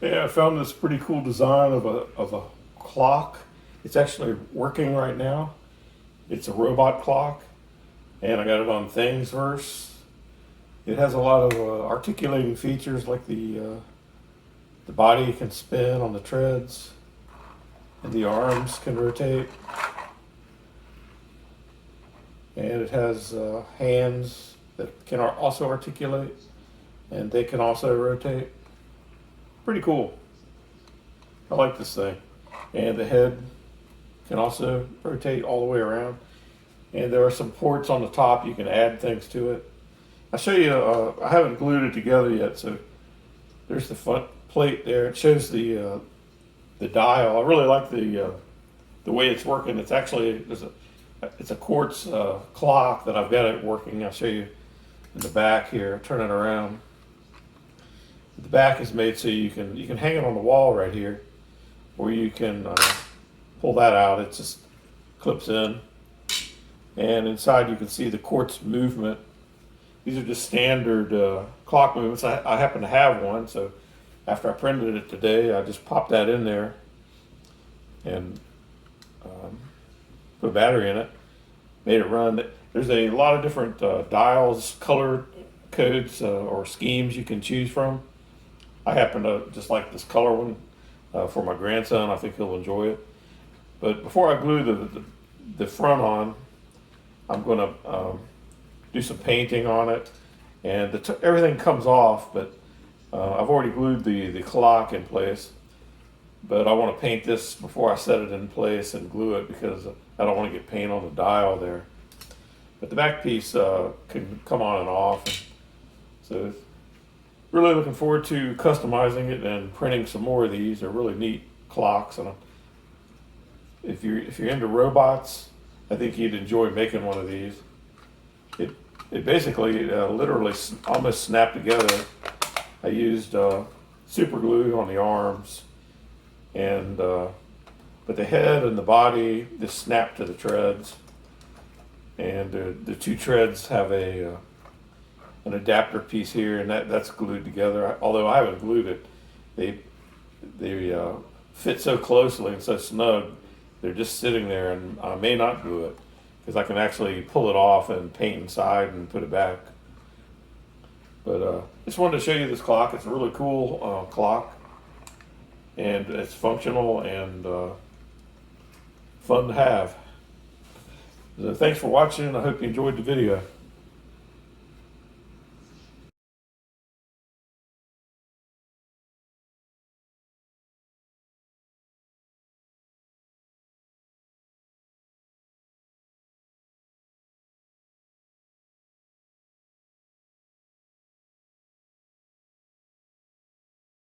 Yeah, I found this pretty cool design of a clock. It's actually working right now. It's a robot clock, and I got it on Thingiverse. It has a lot of articulating features, like the body can spin on the treads, and the arms can rotate, and it has hands that can also articulate, and they can also rotate. Pretty cool. I like this thing. And the head can also rotate all the way around. And there are some ports on the top. You can add things to it. I'll show you. I haven't glued it together yet, so there's the front plate there. It shows the dial. I really like the way it's working. It's actually it's a quartz clock that I've got it working. I'll show you in the back here. Turn it around. The back is made so you can hang it on the wall right here, or you can pull that out. It just clips in, and inside you can see the quartz movement. These are just standard clock movements. I happen to have one, so after I printed it today, I just popped that in there and put a battery in it, made it run. There's a lot of different dials, color codes, or schemes you can choose from. I happen to just like this color one for my grandson. I think he'll enjoy it. But before I glue the front on, I'm going to do some painting on it, and everything comes off. But I've already glued the clock in place. But I want to paint this before I set it in place and glue it, because I don't want to get paint on the dial there. But the back piece can come on and off. So really looking forward to customizing it and printing some more of these. They're really neat clocks, and if you're into robots, I think you'd enjoy making one of these. It basically literally almost snapped together. I used super glue on the arms, and but the head and the body just snapped to the treads, and the two treads have an adapter piece here, and that's glued together. Although I haven't glued it, they fit so closely and so snug. They're just sitting there, and I may not glue it, because I can actually pull it off and paint inside and put it back. But just wanted to show you this clock. It's a really cool clock, and it's functional and fun to have. So thanks for watching. I hope you enjoyed the video.